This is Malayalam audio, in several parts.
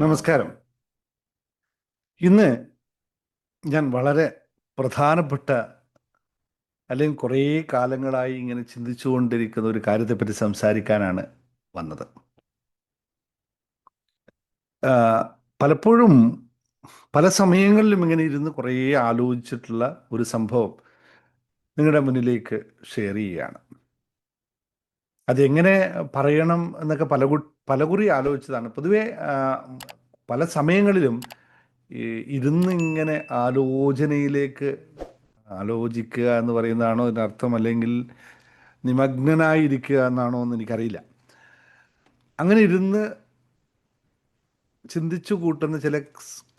നമസ്കാരം. ഇന്ന് ഞാൻ വളരെ പ്രധാനപ്പെട്ട അല്ലെങ്കിൽ കുറേ കാലങ്ങളായി ഇങ്ങനെ ചിന്തിച്ചുകൊണ്ടിരിക്കുന്ന ഒരു കാര്യത്തെപ്പറ്റി സംസാരിക്കാനാണ് വന്നത്. ആ, പലപ്പോഴും പല സമയങ്ങളിലും ഇങ്ങനെ ഇരുന്ന് കുറേ ആലോചിച്ചിട്ടുള്ള ഒരു സംഭവം നിങ്ങളുടെ മുന്നിലേക്ക് ഷെയർ ചെയ്യുകയാണ്. അതെങ്ങനെ പറയണം എന്നൊക്കെ പലകുറി ആലോചിച്ചതാണ്. പൊതുവെ പല സമയങ്ങളിലും ഈ ഇരുന്ന് ഇങ്ങനെ ആലോചിക്കുക എന്ന് പറയുന്നതാണോ ഇതിനർത്ഥം, അല്ലെങ്കിൽ നിമഗ്നനായിരിക്കുക എന്നാണോ എന്ന് എനിക്കറിയില്ല. അങ്ങനെ ഇരുന്ന് ചിന്തിച്ചു കൂട്ടുന്ന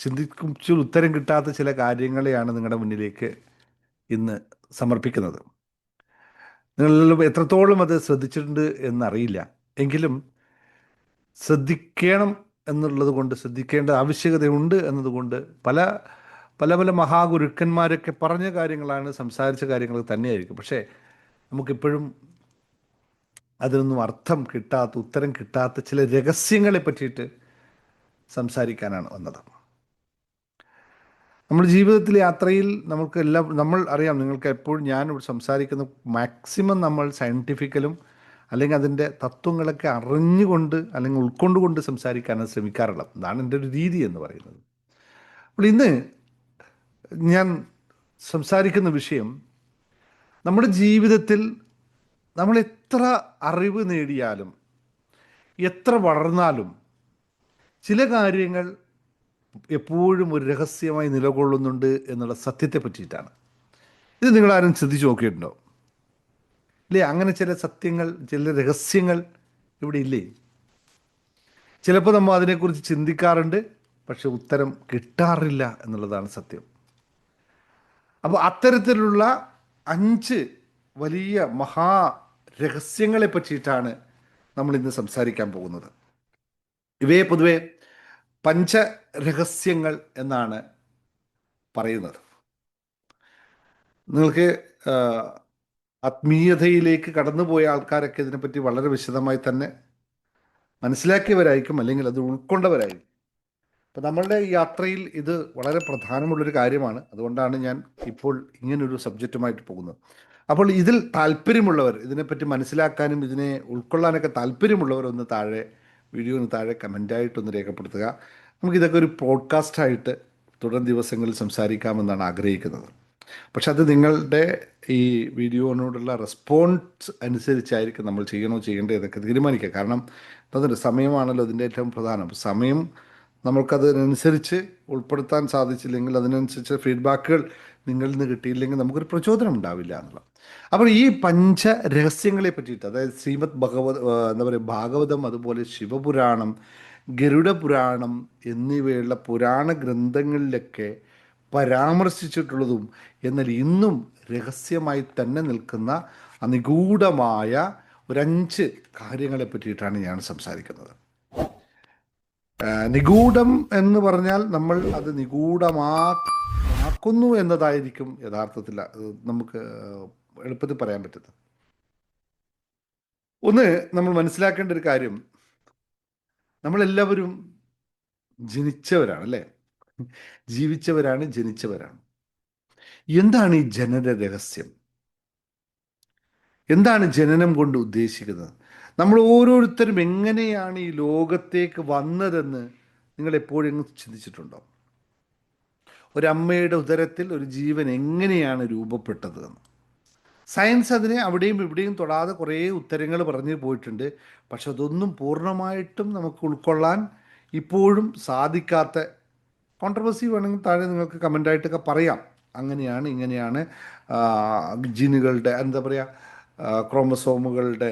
ചിന്തിച്ചു ഉത്തരം കിട്ടാത്ത ചില കാര്യങ്ങളെയാണ് നിങ്ങളുടെ മുന്നിലേക്ക് ഇന്ന് സമർപ്പിക്കുന്നത്. നിങ്ങൾ എത്രത്തോളം അത് ശ്രദ്ധിച്ചിട്ടുണ്ട് എന്നറിയില്ല. എങ്കിലും ശ്രദ്ധിക്കണം എന്നുള്ളത് കൊണ്ട്, ശ്രദ്ധിക്കേണ്ട ആവശ്യകതയുണ്ട് എന്നതുകൊണ്ട് പല പല പല മഹാഗുരുക്കന്മാരൊക്കെ പറഞ്ഞ കാര്യങ്ങളാണ്, സംസാരിച്ച കാര്യങ്ങൾ തന്നെയായിരിക്കും. പക്ഷേ നമുക്കിപ്പോഴും അതിനൊന്നും ഉത്തരം കിട്ടാത്ത ചില രഹസ്യങ്ങളെ പറ്റിയിട്ട് സംസാരിക്കാനാണ് വന്നത്. നമ്മുടെ ജീവിതത്തിലെ യാത്രയിൽ നമ്മൾ അറിയാം, നിങ്ങൾക്ക് എപ്പോഴും ഞാൻ ഇവിടെ സംസാരിക്കുന്ന മാക്സിമം നമ്മൾ സയൻറ്റിഫിക്കലും അല്ലെങ്കിൽ അതിൻ്റെ തത്വങ്ങളൊക്കെ അറിഞ്ഞുകൊണ്ട് അല്ലെങ്കിൽ ഉൾക്കൊണ്ടുകൊണ്ട് സംസാരിക്കാനാണ് ശ്രമിക്കാറുള്ളത്. അതാണ് എൻ്റെ ഒരു രീതി എന്ന് പറയുന്നത്. അപ്പോൾ ഇന്ന് ഞാൻ സംസാരിക്കുന്ന വിഷയം, നമ്മുടെ ജീവിതത്തിൽ നമ്മൾ എത്ര അറിവ് നേടിയാലും എത്ര വളർന്നാലും ചില കാര്യങ്ങൾ എപ്പോഴും ഒരു രഹസ്യമായി നിലകൊള്ളുന്നുണ്ട് എന്നുള്ള സത്യത്തെ പറ്റിയിട്ടാണ്. ഇത് നിങ്ങളാരും ചിന്തിച്ച് നോക്കിയിട്ടുണ്ടോ? ഇല്ലേ? അങ്ങനെ ചില സത്യങ്ങൾ, ചില രഹസ്യങ്ങൾ ഇവിടെ ഇല്ലേ? ചിലപ്പോൾ നമ്മൾ അതിനെക്കുറിച്ച് ചിന്തിക്കാറുണ്ട്, പക്ഷെ ഉത്തരം കിട്ടാറില്ല എന്നുള്ളതാണ് സത്യം. അപ്പോൾ അത്തരത്തിലുള്ള 5 വലിയ മഹാ രഹസ്യങ്ങളെ പറ്റിയിട്ടാണ് നമ്മൾ ഇന്ന് സംസാരിക്കാൻ പോകുന്നത്. ഇവയെ പൊതുവെ പഞ്ചരഹസ്യങ്ങൾ എന്നാണ് പറയുന്നത്. നിങ്ങൾക്ക് ആത്മീയതയിലേക്ക് കടന്നുപോയ ആൾക്കാരൊക്കെ ഇതിനെപ്പറ്റി വളരെ വിശദമായി തന്നെ മനസ്സിലാക്കിയവരായിരിക്കും, അല്ലെങ്കിൽ അത് ഉൾക്കൊണ്ടവരായിരിക്കും. അപ്പം നമ്മളുടെ ഈ യാത്രയിൽ ഇത് വളരെ പ്രധാനമുള്ളൊരു കാര്യമാണ്. അതുകൊണ്ടാണ് ഞാൻ ഇപ്പോൾ ഇങ്ങനൊരു സബ്ജക്റ്റുമായിട്ട് പോകുന്നത്. അപ്പോൾ ഇതിൽ താല്പര്യമുള്ളവർ, ഇതിനെപ്പറ്റി മനസ്സിലാക്കാനും ഇതിനെ ഉൾക്കൊള്ളാനൊക്കെ താല്പര്യമുള്ളവർ വീഡിയോന് താഴെ കമൻ്റായിട്ടൊന്ന് രേഖപ്പെടുത്തുക. നമുക്കിതൊക്കെ ഒരു പോഡ്കാസ്റ്റായിട്ട് തുടർ ദിവസങ്ങളിൽ സംസാരിക്കാമെന്നാണ് ആഗ്രഹിക്കുന്നത്. പക്ഷെ അത് നിങ്ങളുടെ ഈ വീഡിയോനോടുള്ള റെസ്പോൺസ് അനുസരിച്ചായിരിക്കും നമ്മൾ ചെയ്യേണ്ടത് എന്നൊക്കെ തീരുമാനിക്കുക. കാരണം അതിൻ്റെ സമയമാണല്ലോ അതിൻ്റെ ഏറ്റവും പ്രധാനം. സമയം നമ്മൾക്കതിനനുസരിച്ച് ഉൾപ്പെടുത്താൻ സാധിച്ചില്ലെങ്കിൽ, അതിനനുസരിച്ച് ഫീഡ്ബാക്കുകൾ നിങ്ങളിൽ നിന്ന് കിട്ടിയില്ലെങ്കിൽ നമുക്കൊരു പ്രചോദനം ഉണ്ടാവില്ല എന്നുള്ളത്. അപ്പോൾ ഈ രഹസ്യങ്ങളെ പറ്റിയിട്ട്, അതായത് ഭാഗവതം, അതുപോലെ ശിവപുരാണം, ഗരുഡപുരാണം എന്നിവയുള്ള പുരാണ ഗ്രന്ഥങ്ങളിലൊക്കെ പരാമർശിച്ചിട്ടുള്ളതും എന്നാൽ ഇന്നും രഹസ്യമായി തന്നെ നിൽക്കുന്ന നിഗൂഢമായ ഒരു 5 കാര്യങ്ങളെ പറ്റിയിട്ടാണ് ഞാൻ സംസാരിക്കുന്നത്. നിഗൂഢം എന്ന് പറഞ്ഞാൽ നമ്മൾ അത് നിഗൂഢമാക്കുന്നു എന്നതായിരിക്കും യഥാർത്ഥത്തിൽ നമുക്ക് എളുപ്പത്തിൽ പറയാൻ പറ്റുന്നത്. ഒന്ന്, നമ്മൾ മനസ്സിലാക്കേണ്ട ഒരു കാര്യം, നമ്മളെല്ലാവരും ജനിച്ചവരാണ്, അല്ലേ? ജീവിച്ചവരാണ്, ജനിച്ചവരാണ്. എന്താണ് ഈ ജനന രഹസ്യം? എന്താണ് ജനനം കൊണ്ട് ഉദ്ദേശിക്കുന്നത്? നമ്മൾ ഓരോരുത്തരും എങ്ങനെയാണ് ഈ ലോകത്തേക്ക് വന്നതെന്ന് നിങ്ങൾ എപ്പോഴെങ്കിലും ചിന്തിച്ചിട്ടുണ്ടോ? ഒരമ്മയുടെ ഉദരത്തിൽ ഒരു ജീവൻ എങ്ങനെയാണ് രൂപപ്പെട്ടത് എന്ന്. സയൻസ് അതിനെ അവിടെയും ഇവിടെയും തൊടാതെ കുറേ ഉത്തരങ്ങൾ പറഞ്ഞു പോയിട്ടുണ്ട്. പക്ഷെ അതൊന്നും പൂർണ്ണമായിട്ടും നമുക്ക് ഉൾക്കൊള്ളാൻ ഇപ്പോഴും സാധിക്കാത്ത, കോൺട്രവേഴ്സി വേണമെങ്കിൽ താഴെ നിങ്ങൾക്ക് കമൻ്റായിട്ടൊക്കെ പറയാം. അങ്ങനെയാണ്, ഇങ്ങനെയാണ്, ജീനുകളുടെ എന്താ പറയുക, ക്രോമസോമുകളുടെ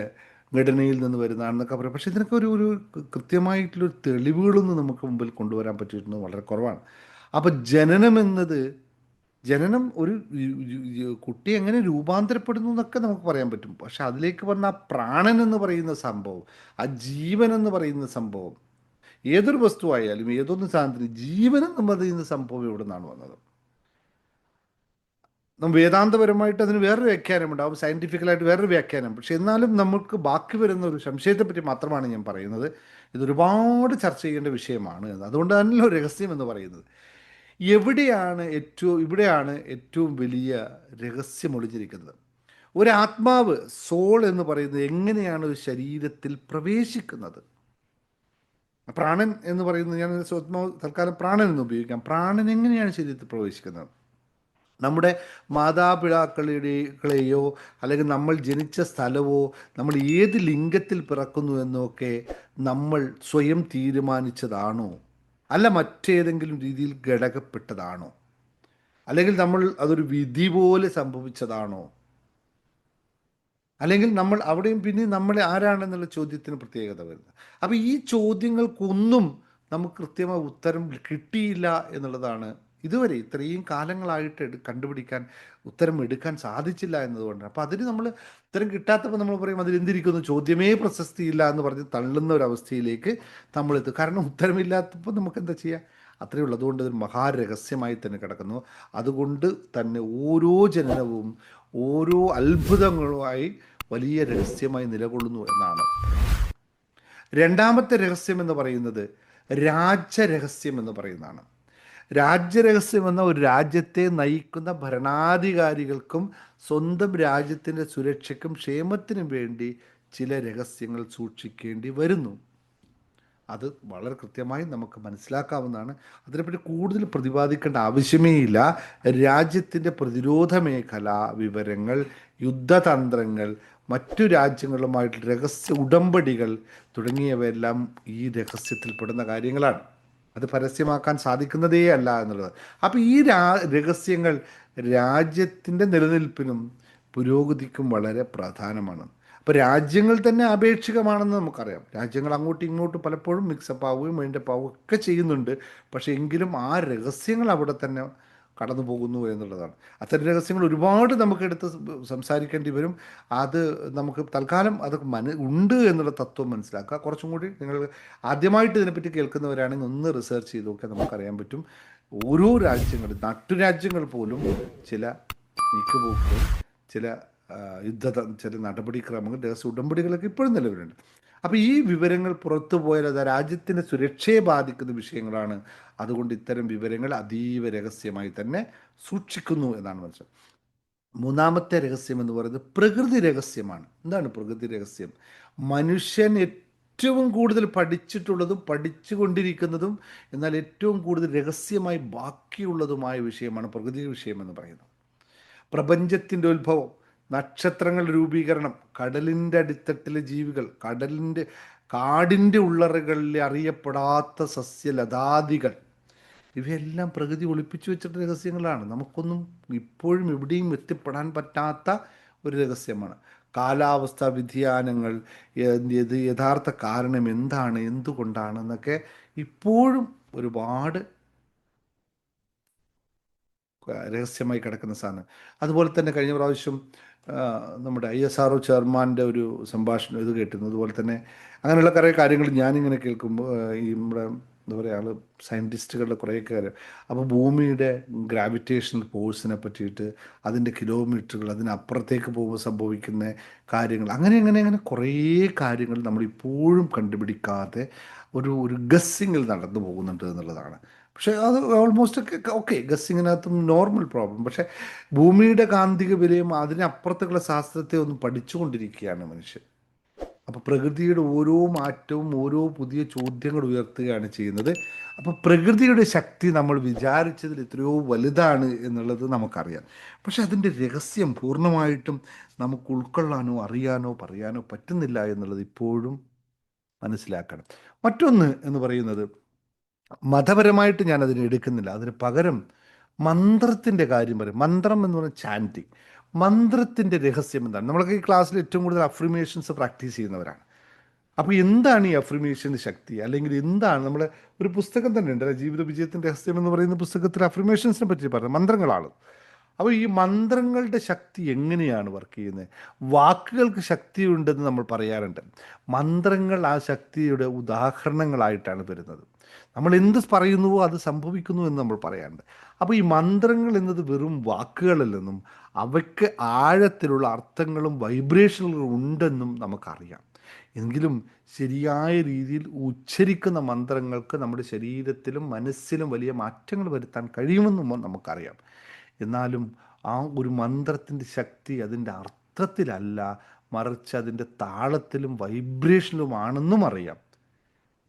ഘടനയിൽ നിന്ന് വരുന്നതാണെന്നൊക്കെ പറയാം. പക്ഷേ ഇതിനൊക്കെ ഒരു കൃത്യമായിട്ടുള്ളൊരു തെളിവുകളൊന്നും നമുക്ക് മുമ്പിൽ കൊണ്ടുവരാൻ പറ്റിയിരുന്നത് വളരെ കുറവാണ്. അപ്പോൾ ജനനം ഒരു കുട്ടി എങ്ങനെ രൂപാന്തരപ്പെടുന്നു എന്നൊക്കെ നമുക്ക് പറയാൻ പറ്റും. പക്ഷെ അതിലേക്ക് വന്ന ആ പ്രാണൻ എന്ന് പറയുന്ന സംഭവം, ആ ജീവൻ എന്ന് പറയുന്ന സംഭവം, ഏതൊരു വസ്തുവായാലും ഏതൊരു സാധനത്തിന് ജീവൻ എന്ന് പറയുന്ന സംഭവം എവിടെ നിന്നാണ് വന്നത്? വേദാന്തപരമായിട്ട് അതിന് വേറൊരു വ്യാഖ്യാനമുണ്ടാവും, സയൻറ്റിഫിക്കലായിട്ട് വേറൊരു വ്യാഖ്യാനം. പക്ഷെ എന്നാലും നമുക്ക് ബാക്കി വരുന്ന ഒരു സംശയത്തെ പറ്റി മാത്രമാണ് ഞാൻ പറയുന്നത്. ഇതൊരുപാട് ചർച്ച ചെയ്യേണ്ട വിഷയമാണ് എന്ന്. അതുകൊണ്ട് തന്നെയല്ലോ രഹസ്യം എന്ന് പറയുന്നത്. ഇവിടെയാണ് ഏറ്റവും വലിയ രഹസ്യം ഒളിഞ്ഞിരിക്കുന്നത്. ഒരു ആത്മാവ്, സോൾ എന്ന് പറയുന്നത് എങ്ങനെയാണ് ഒരു ശരീരത്തിൽ പ്രവേശിക്കുന്നത്? പ്രാണൻ എന്ന് പറയുന്നത്, ഞാൻ തൽക്കാലം പ്രാണൻ എന്ന് ഉപയോഗിക്കാം. പ്രാണൻ എങ്ങനെയാണ് ശരീരത്തിൽ പ്രവേശിക്കുന്നത്? നമ്മുടെ മാതാപിതാക്കളുടെയോ അല്ലെങ്കിൽ നമ്മൾ ജനിച്ച സ്ഥലവോ നമ്മൾ ഏത് ലിംഗത്തിൽ പിറക്കുന്നു എന്നൊക്കെ നമ്മൾ സ്വയം തീരുമാനിച്ചതാണോ, അല്ല മറ്റേതെങ്കിലും രീതിയിൽ ഘടകപ്പെട്ടതാണോ, അല്ലെങ്കിൽ നമ്മൾ അതൊരു വിധി പോലെ സംഭവിച്ചതാണോ, അല്ലെങ്കിൽ നമ്മൾ അവിടെയും പിന്നെ നമ്മളെ ആരാണെന്നുള്ള ചോദ്യത്തിന് പ്രത്യേകത വരുന്നത്. അപ്പോൾ ഈ ചോദ്യങ്ങൾക്കൊന്നും നമുക്ക് കൃത്യമായ ഉത്തരം കിട്ടിയില്ല എന്നുള്ളതാണ് ഇതുവരെ ഇത്രയും കാലങ്ങളായിട്ട് കണ്ടുപിടിക്കാൻ, ഉത്തരം എടുക്കാൻ സാധിച്ചില്ല എന്നതുകൊണ്ട്. അപ്പോൾ അതിന് നമ്മൾ ഉത്തരം കിട്ടാത്തപ്പോൾ നമ്മൾ പറയും അതിലെന്തിരിക്കുന്നു, ചോദ്യമേ പ്രസക്തിയില്ല എന്ന് പറഞ്ഞ് തള്ളുന്ന ഒരവസ്ഥയിലേക്ക് നമ്മളെത്തും. കാരണം ഉത്തരമില്ലാത്തപ്പോൾ നമുക്ക് എന്താ ചെയ്യുക? അത്രയേ ഉള്ളൂ. അതുകൊണ്ട് ഇതൊരു മഹാരഹസ്യമായി തന്നെ കിടക്കുന്നു. അതുകൊണ്ട് തന്നെ ഓരോ ജനനവും ഓരോ അത്ഭുതങ്ങളുമായി വലിയ രഹസ്യമായി നിലകൊള്ളുന്നു എന്നാണ്. രണ്ടാമത്തെ രഹസ്യം എന്ന് പറയുന്നത് രാജ്യരഹസ്യം എന്ന് പറയുന്നതാണ്. രാജ്യരഹസ്യം എന്ന ഒരു രാജ്യത്തെ നയിക്കുന്ന ഭരണാധികാരികൾക്കും സ്വന്തം രാജ്യത്തിൻ്റെ സുരക്ഷയ്ക്കും ക്ഷേമത്തിനും വേണ്ടി ചില രഹസ്യങ്ങൾ സൂക്ഷിക്കേണ്ടി വരുന്നു. അത് വളരെ കൃത്യമായി നമുക്ക് മനസ്സിലാക്കാവുന്നതാണ്. അതിനെപ്പറ്റി കൂടുതൽ പ്രതിപാദിക്കേണ്ട ആവശ്യമേ ഇല്ല. രാജ്യത്തിൻ്റെ പ്രതിരോധ മേഖല വിവരങ്ങൾ, യുദ്ധതന്ത്രങ്ങൾ, മറ്റു രാജ്യങ്ങളുമായിട്ട് രഹസ്യ ഉടമ്പടികൾ തുടങ്ങിയവയെല്ലാം ഈ രഹസ്യത്തിൽപ്പെടുന്ന കാര്യങ്ങളാണ്. അത് പരസ്യമാക്കാൻ സാധിക്കുന്നതേ അല്ല എന്നുള്ളത്. അപ്പോൾ ഈ രഹസ്യങ്ങൾ രാജ്യത്തിൻ്റെ നിലനിൽപ്പിനും പുരോഗതിക്കും വളരെ പ്രധാനമാണ്. അപ്പോൾ രാജ്യങ്ങൾ തന്നെ ആപേക്ഷികമാണെന്ന് നമുക്കറിയാം. രാജ്യങ്ങൾ അങ്ങോട്ടും ഇങ്ങോട്ടും പലപ്പോഴും മിക്സപ്പ് ആവുകയും മൈൻഡപ്പ് ആവുകയും ഒക്കെ ചെയ്യുന്നുണ്ട്. പക്ഷേ എങ്കിലും ആ രഹസ്യങ്ങൾ അവിടെ തന്നെ കടന്നു പോകുന്നു എന്നുള്ളതാണ്. അത്തരം രഹസ്യങ്ങൾ ഒരുപാട് നമുക്കെടുത്ത് സംസാരിക്കേണ്ടി വരും. അത് നമുക്ക് തൽക്കാലം അത് ഉണ്ട് എന്നുള്ള തത്വം മനസ്സിലാക്കുക. കുറച്ചും കൂടി നിങ്ങൾ ആദ്യമായിട്ട് ഇതിനെപ്പറ്റി കേൾക്കുന്നവരാണെങ്കിൽ ഒന്ന് റിസർച്ച് ചെയ്ത് നോക്കിയാൽ നമുക്കറിയാൻ പറ്റും. ഓരോ രാജ്യങ്ങൾ, നാട്ടുരാജ്യങ്ങൾ പോലും ചില നീക്കുപോക്കുകൾ, ചില ചില നടപടിക്രമങ്ങൾ, രഹസ്യ ഉടമ്പടികളൊക്കെ ഇപ്പോഴും നിലവിലുണ്ട്. അപ്പോൾ ഈ വിവരങ്ങൾ പുറത്തു പോയാൽ അത് രാജ്യത്തിൻ്റെ സുരക്ഷയെ ബാധിക്കുന്ന വിഷയങ്ങളാണ്. അതുകൊണ്ട് ഇത്തരം വിവരങ്ങൾ അതീവ രഹസ്യമായി തന്നെ സൂക്ഷിക്കുന്നു എന്നാണ് മനസ്സിലാക്കുന്നത്. മൂന്നാമത്തെ രഹസ്യം എന്ന് പറയുന്നത് പ്രകൃതി രഹസ്യമാണ്. എന്താണ് പ്രകൃതി രഹസ്യം? മനുഷ്യൻ ഏറ്റവും കൂടുതൽ പഠിച്ചിട്ടുള്ളതും പഠിച്ചുകൊണ്ടിരിക്കുന്നതും എന്നാൽ ഏറ്റവും കൂടുതൽ രഹസ്യമായി ബാക്കിയുള്ളതുമായ വിഷയമാണ് പ്രകൃതി വിഷയം എന്ന് പറയുന്നത്. പ്രപഞ്ചത്തിൻ്റെ ഉത്ഭവം, നക്ഷത്രങ്ങൾ രൂപീകരണം, കടലിൻ്റെ അടിത്തട്ടിലെ ജീവികൾ, കാടിൻ്റെ ഉള്ളറകളിൽ അറിയപ്പെടാത്ത സസ്യലതാദികൾ, ഇവയെല്ലാം പ്രകൃതി ഒളിപ്പിച്ചു വെച്ചിട്ട രഹസ്യങ്ങളാണ്. നമുക്കൊന്നും ഇപ്പോഴും എവിടെയും എത്തിപ്പെടാൻ പറ്റാത്ത ഒരു രഹസ്യമാണ്. കാലാവസ്ഥാ വ്യതിയാനങ്ങൾ, യഥാർത്ഥ കാരണം എന്താണ്, എന്തുകൊണ്ടാണെന്നൊക്കെ ഇപ്പോഴും ഒരുപാട് രഹസ്യമായി കിടക്കുന്ന സാധനം. അതുപോലെ തന്നെ കഴിഞ്ഞ പ്രാവശ്യം നമ്മുടെ ISRO ചെയർമാൻ്റെ ഒരു സംഭാഷണം ഇത് കേട്ടിരുന്നു. അതുപോലെ തന്നെ അങ്ങനെയുള്ള കുറേ കാര്യങ്ങൾ ഞാനിങ്ങനെ കേൾക്കുമ്പോൾ ഈ നമ്മുടെ എന്താ പറയുക ആൾ സയൻറ്റിസ്റ്റുകളുടെ കുറേയൊക്കെ കാര്യം, അപ്പോൾ ഭൂമിയുടെ ഗ്രാവിറ്റേഷണൽ ഫോഴ്സിനെ പറ്റിയിട്ട്, അതിൻ്റെ കിലോമീറ്ററുകൾ, അതിനപ്പുറത്തേക്ക് പോകുമ്പോൾ സംഭവിക്കുന്ന കാര്യങ്ങൾ, അങ്ങനെ കുറേ കാര്യങ്ങൾ നമ്മളിപ്പോഴും കണ്ടുപിടിക്കാതെ ഒരു ഗസ്സിങ്ങിൽ നടന്നു പോകുന്നുണ്ട് എന്നുള്ളതാണ്. പക്ഷേ അത് ഓൾമോസ്റ്റ് ഓക്കെ, ഗസ്സിങ്ങിനകത്തും നോർമൽ പ്രോബ്ലം. പക്ഷേ ഭൂമിയുടെ കാന്തിക വിലയും അതിനപ്പുറത്തുള്ള ശാസ്ത്രത്തെ ഒന്ന് പഠിച്ചുകൊണ്ടിരിക്കുകയാണ് മനുഷ്യൻ. അപ്പോൾ പ്രകൃതിയുടെ ഓരോ മാറ്റവും ഓരോ പുതിയ ചോദ്യങ്ങൾ ഉയർത്തുകയാണ് ചെയ്യുന്നത്. അപ്പോൾ പ്രകൃതിയുടെ ശക്തി നമ്മൾ വിചാരിച്ചതിൽ എത്രയോ വലുതാണ് എന്നുള്ളത് നമുക്കറിയാം. പക്ഷെ അതിൻ്റെ രഹസ്യം പൂർണ്ണമായിട്ടും നമുക്ക് ഉൾക്കൊള്ളാനോ അറിയാനോ പറയാനോ പറ്റുന്നില്ല എന്നുള്ളത് ഇപ്പോഴും മനസ്സിലാക്കണം. മറ്റൊന്ന് എന്ന് പറയുന്നത്, മതപരമായിട്ട് ഞാനതിനെ എടുക്കുന്നില്ല, അതിന് പകരം മന്ത്രത്തിൻ്റെ കാര്യം പറയും. മന്ത്രം എന്ന് പറഞ്ഞാൽ ചാൻറ്റിങ്. മന്ത്രത്തിൻ്റെ രഹസ്യം എന്താണ്? നമ്മളൊക്കെ ഈ ക്ലാസ്സിൽ ഏറ്റവും കൂടുതൽ അഫ്രിമേഷൻസ് പ്രാക്ടീസ് ചെയ്യുന്നവരാണ്. അപ്പോൾ എന്താണ് ഈ അഫ്രിമേഷൻ്റെ ശക്തി? അല്ലെങ്കിൽ എന്താണ് നമ്മുടെ ഒരു പുസ്തകം തന്നെ ഉണ്ട്, ജീവിത വിജയത്തിൻ്റെ രഹസ്യം എന്ന് പറയുന്ന പുസ്തകത്തിൽ അഫ്രിമേഷൻസിനെ പറ്റി പറഞ്ഞത് മന്ത്രങ്ങളാണ്. അപ്പോൾ ഈ മന്ത്രങ്ങളുടെ ശക്തി എങ്ങനെയാണ് വർക്ക് ചെയ്യുന്നത്? വാക്കുകൾക്ക് ശക്തിയുണ്ടെന്ന് നമ്മൾ പറയാറുണ്ട്. മന്ത്രങ്ങൾ ആ ശക്തിയുടെ ഉദാഹരണങ്ങളായിട്ടാണ് വരുന്നത്. നമ്മൾ എന്ത് പറയുന്നുവോ അത് സംഭവിക്കുന്നു എന്ന് നമ്മൾ പറയാറുണ്ട്. അപ്പോൾ ഈ മന്ത്രങ്ങൾ എന്നത് വെറും വാക്കുകളിൽ അവയ്ക്ക് ആഴത്തിലുള്ള അർത്ഥങ്ങളും വൈബ്രേഷനുകളും ഉണ്ടെന്നും നമുക്കറിയാം. എങ്കിലും ശരിയായ രീതിയിൽ ഉച്ചരിക്കുന്ന മന്ത്രങ്ങൾക്ക് നമ്മുടെ ശരീരത്തിലും മനസ്സിലും വലിയ മാറ്റങ്ങൾ വരുത്താൻ കഴിയുമെന്നും നമുക്കറിയാം. എന്നാലും ആ ഒരു മന്ത്രത്തിൻ്റെ ശക്തി അതിൻ്റെ അർത്ഥത്തിലല്ല, മറിച്ച് അതിൻ്റെ താളത്തിലും വൈബ്രേഷനിലുമാണെന്നും അറിയാം.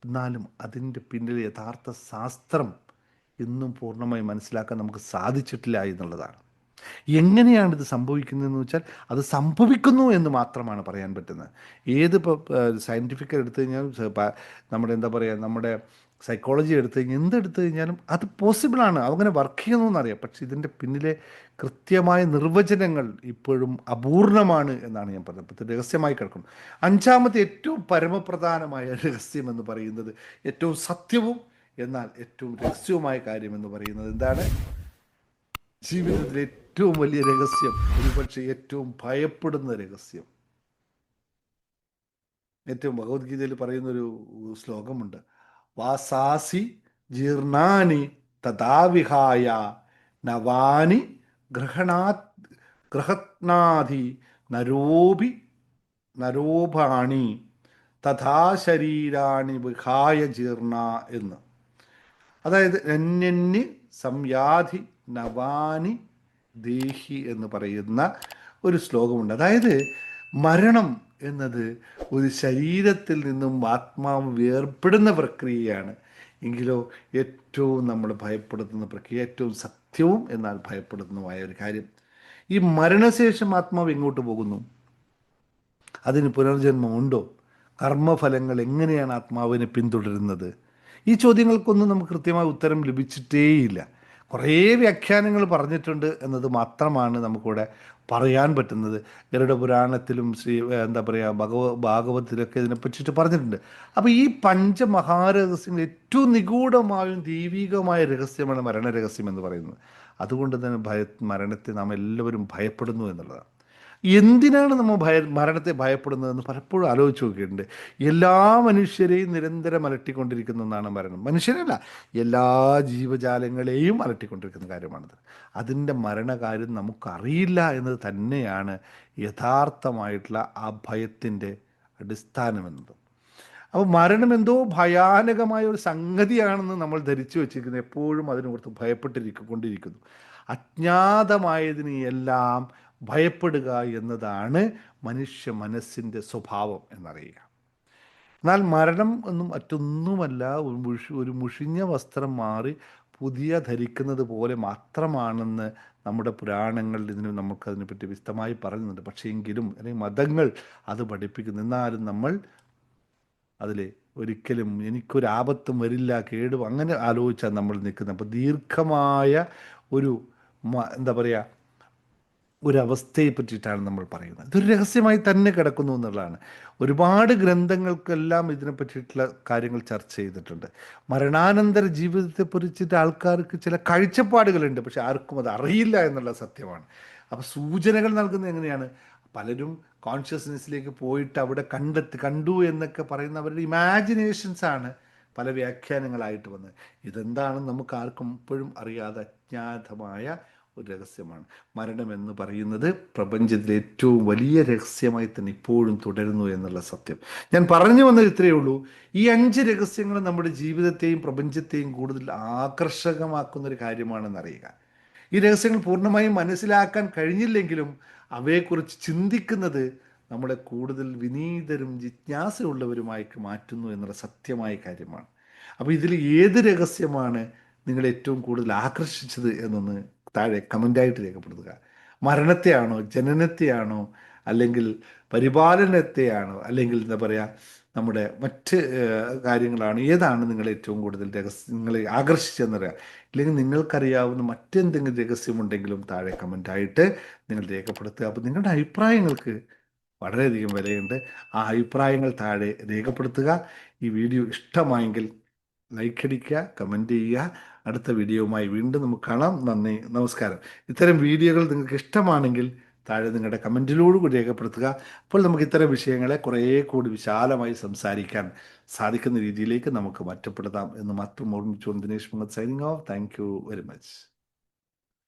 എന്നാലും അതിൻ്റെ പിന്നിൽ യഥാർത്ഥ ശാസ്ത്രം ഇന്നും പൂർണ്ണമായി മനസ്സിലാക്കാൻ നമുക്ക് സാധിച്ചിട്ടില്ല എന്നുള്ളതാണ്. എങ്ങനെയാണ് ഇത് സംഭവിക്കുന്നതെന്ന് വെച്ചാൽ അത് സംഭവിക്കുന്നു എന്ന് മാത്രമാണ് പറയാൻ പറ്റുന്നത്. ഏതിപ്പോൾ സയൻറ്റിഫിക് എടുത്തു കഴിഞ്ഞാൽ നമ്മുടെ എന്താ പറയുക, നമ്മുടെ സൈക്കോളജി എടുത്തു കഴിഞ്ഞാൽ എന്തെടുത്തു കഴിഞ്ഞാലും അത് പോസിബിളാണ്, അങ്ങനെ വർക്ക് ചെയ്യുന്നതെന്നറിയാം. പക്ഷെ ഇതിൻ്റെ പിന്നിലെ കൃത്യമായ നിർവചനങ്ങൾ ഇപ്പോഴും അപൂർണമാണ് എന്നാണ് ഞാൻ പറഞ്ഞത്. ഇത് രഹസ്യമായി കിടക്കും. അഞ്ചാമത്തെ ഏറ്റവും പരമപ്രധാനമായ രഹസ്യം എന്ന് പറയുന്നത്, ഏറ്റവും സത്യവും എന്നാൽ ഏറ്റവും രഹസ്യവുമായ കാര്യം എന്ന് പറയുന്നത് എന്താണ്? ജീവിതത്തിലെ ഏറ്റവും വലിയ രഹസ്യം, ഒരുപക്ഷെ ഏറ്റവും ഭയപ്പെടുന്ന രഹസ്യം. ഏറ്റവും ഭഗവത്ഗീതയിൽ പറയുന്നൊരു ശ്ലോകമുണ്ട്, വാസാസി ജീർണാനി തഥാവിഹായ നവാനി ഗ്രഹണാ ഗ്രഹത്നാധി നരോപി നരോപാണി തഥാ ശരീരാണി വിഹായ ജീർണ എന്ന്. അതായത് അന്യന്യ സംയാധി നവാനി ദേഹി എന്ന് പറയുന്ന ഒരു ശ്ലോകമുണ്ട്. അതായത് മരണം എന്നത് ഒരു ശരീരത്തിൽ നിന്നും ആത്മാവ് വേർപ്പെടുന്ന പ്രക്രിയയാണ്. എങ്കിലോ ഏറ്റവും നമ്മൾ ഭയപ്പെടുത്തുന്ന പ്രക്രിയ, ഏറ്റവും സത്യവും എന്നാൽ ഭയപ്പെടുത്തുന്നതുമായ ഒരു കാര്യം, ഈ മരണശേഷം ആത്മാവ് എങ്ങോട്ട് പോകുന്നു? അതിന് പുനർജന്മമുണ്ടോ? കർമ്മഫലങ്ങൾ എങ്ങനെയാണ് ആത്മാവിനെ പിന്തുടരുന്നത്? ഈ ചോദ്യങ്ങൾക്കൊന്നും നമുക്ക് കൃത്യമായ ഉത്തരം ലഭിച്ചിട്ടേയില്ല. കുറേ വ്യാഖ്യാനങ്ങൾ പറഞ്ഞിട്ടുണ്ട് എന്നത് മാത്രമാണ് നമുക്കിവിടെ പറയാൻ പറ്റുന്നത്. ഗരുഡ പുരാണത്തിലും എന്താ പറയുക, ഭാഗവത്തിലൊക്കെ ഇതിനെ പറ്റിയിട്ട് പറഞ്ഞിട്ടുണ്ട്. അപ്പോൾ ഈ പഞ്ചമഹാരഹസ്യങ്ങൾ ഏറ്റവും നിഗൂഢമായും ദൈവികമായ രഹസ്യമാണ് മരണരഹസ്യം എന്ന് പറയുന്നത്. അതുകൊണ്ട് തന്നെ മരണത്തെ നാം എല്ലാവരും ഭയപ്പെടുന്നു എന്നുള്ളതാണ്. എന്തിനാണ് നമ്മൾ മരണത്തെ ഭയപ്പെടുന്നതെന്ന് പലപ്പോഴും ആലോചിച്ച് നോക്കിയിട്ടുണ്ട്. എല്ലാ മനുഷ്യരെയും നിരന്തരം അലട്ടിക്കൊണ്ടിരിക്കുന്ന ഒന്നാണ് മരണം. മനുഷ്യരല്ല, എല്ലാ ജീവജാലങ്ങളെയും അലട്ടിക്കൊണ്ടിരിക്കുന്ന കാര്യമാണിത്. അതിൻ്റെ മരണകാര്യം നമുക്കറിയില്ല എന്നത് തന്നെയാണ് യഥാർത്ഥമായിട്ടുള്ള ആ ഭയത്തിൻ്റെ അടിസ്ഥാനമെന്നത്. അപ്പോൾ മരണം എന്തോ ഭയാനകമായ ഒരു സംഗതിയാണെന്ന് നമ്മൾ ധരിച്ചു വച്ചിരിക്കുന്നത്, എപ്പോഴും അതിനെക്കുറിച്ച് ഭയപ്പെട്ടിരിക്കൊണ്ടിരിക്കുന്നു. അജ്ഞാതമായതിന് എല്ലാം ഭയപ്പെടുക എന്നതാണ് മനുഷ്യ മനസ്സിൻ്റെ സ്വഭാവം എന്നറിയുക. എന്നാൽ മരണം ഒന്നും മറ്റൊന്നുമല്ല, ഒരു മുഷിഞ്ഞ വസ്ത്രം മാറി പുതിയ ധരിക്കുന്നത് പോലെ മാത്രമാണെന്ന് നമ്മുടെ പുരാണങ്ങളിൽ നമുക്കതിനെപ്പറ്റി വിശദമായി പറയുന്നുണ്ട്. പക്ഷേ എങ്കിലും അല്ലെങ്കിൽ മതങ്ങൾ അത് പഠിപ്പിക്കുന്നു. എന്നാലും നമ്മൾ അതിൽ ഒരിക്കലും എനിക്കൊരാപത്തും വരില്ല, കേടും അങ്ങനെ ആലോചിച്ചാൽ നമ്മൾ നിൽക്കുന്നത്. അപ്പോൾ ദീർഘമായ ഒരു എന്താ പറയുക, ഒരവസ്ഥയെ പറ്റിയിട്ടാണ് നമ്മൾ പറയുന്നത്. ഇതൊരു രഹസ്യമായി തന്നെ കിടക്കുന്നു എന്നുള്ളതാണ്. ഒരുപാട് ഗ്രന്ഥങ്ങൾക്കെല്ലാം ഇതിനെ പറ്റിയിട്ടുള്ള കാര്യങ്ങൾ ചർച്ച ചെയ്തിട്ടുണ്ട്. മരണാനന്തര ജീവിതത്തെ കുറിച്ചിട്ട് ആൾക്കാർക്ക് ചില കാഴ്ചപ്പാടുകളുണ്ട്, പക്ഷെ ആർക്കും അത് അറിയില്ല എന്നുള്ള സത്യമാണ്. അപ്പോൾ സൂചനകൾ നൽകുന്നത് എങ്ങനെയാണ്? പലരും കോൺഷ്യസ്നെസ്സിലേക്ക് പോയിട്ട് അവിടെ കണ്ടു എന്നൊക്കെ പറയുന്ന അവരുടെ ഇമാജിനേഷൻസാണ് പല വ്യാഖ്യാനങ്ങളായിട്ട് വന്നത്. ഇതെന്താണെന്ന് നമുക്ക് ആർക്കും ഇപ്പോഴും അറിയാതെ അജ്ഞാതമായ ഒരു രഹസ്യമാണ്. മരണമെന്ന് പറയുന്നത് പ്രപഞ്ചത്തിലെ ഏറ്റവും വലിയ രഹസ്യമായി തന്നെ ഇപ്പോഴും തുടരുന്നു എന്നുള്ള സത്യം ഞാൻ പറഞ്ഞു വന്നത് ഇത്രയേ ഉള്ളൂ. ഈ 5 രഹസ്യങ്ങൾ നമ്മുടെ ജീവിതത്തെയും പ്രപഞ്ചത്തെയും കൂടുതൽ ആകർഷകമാക്കുന്ന ഒരു കാര്യമാണെന്ന് അറിയുക. ഈ രഹസ്യങ്ങൾ പൂർണ്ണമായും മനസ്സിലാക്കാൻ കഴിഞ്ഞില്ലെങ്കിലും അവയെക്കുറിച്ച് ചിന്തിക്കുന്നത് നമ്മളെ കൂടുതൽ വിനീതരും ജിജ്ഞാസയുള്ളവരുമായി മാറ്റുന്നു എന്നുള്ള സത്യമായ കാര്യമാണ്. അപ്പോൾ ഇതിൽ ഏത് രഹസ്യമാണ് നിങ്ങളെ ഏറ്റവും കൂടുതൽ ആകർഷിച്ചത് എന്നൊന്ന് താഴെ കമൻ്റായിട്ട് രേഖപ്പെടുത്തുക. മരണത്തെയാണോ, ജനനത്തെയാണോ, അല്ലെങ്കിൽ പരിപാലനത്തെയാണോ, അല്ലെങ്കിൽ എന്താ പറയുക, നമ്മുടെ മറ്റ് കാര്യങ്ങളാണ്, ഏതാണ് നിങ്ങളെ ഏറ്റവും കൂടുതൽ നിങ്ങളെ ആകർഷിച്ചെന്നറിയാം. ഇല്ലെങ്കിൽ നിങ്ങൾക്കറിയാവുന്ന മറ്റെന്തെങ്കിലും രഹസ്യമുണ്ടെങ്കിലും താഴെ കമൻ്റായിട്ട് നിങ്ങൾ രേഖപ്പെടുത്തുക. അപ്പോൾ നിങ്ങളുടെ അഭിപ്രായങ്ങൾക്ക് വളരെയധികം വിലയുണ്ട്. ആ അഭിപ്രായങ്ങൾ താഴെ രേഖപ്പെടുത്തുക. ഈ വീഡിയോ ഇഷ്ടമായെങ്കിൽ ലൈക്ക് അടിക്കുക, കമൻറ്റ് ചെയ്യുക. അടുത്ത വീഡിയോയുമായി വീണ്ടും നമുക്ക് കാണാം. നന്ദി, നമസ്കാരം. ഇത്തരം വീഡിയോകൾ നിങ്ങൾക്ക് ഇഷ്ടമാണെങ്കിൽ താഴെ നിങ്ങളുടെ കമൻറ്റിലൂടെ രേഖപ്പെടുത്തുക. അപ്പോൾ നമുക്ക് ഇത്തരം വിഷയങ്ങളെ കുറേ കൂടി വിശാലമായി സംസാരിക്കാൻ സാധിക്കുന്ന രീതിയിലേക്ക് നമുക്ക് മാറ്റപ്പെടുത്താം എന്ന് മാത്രം ഓർമ്മിച്ചുകൊണ്ട് Dinesh Muhammad signing off. Thank you very much.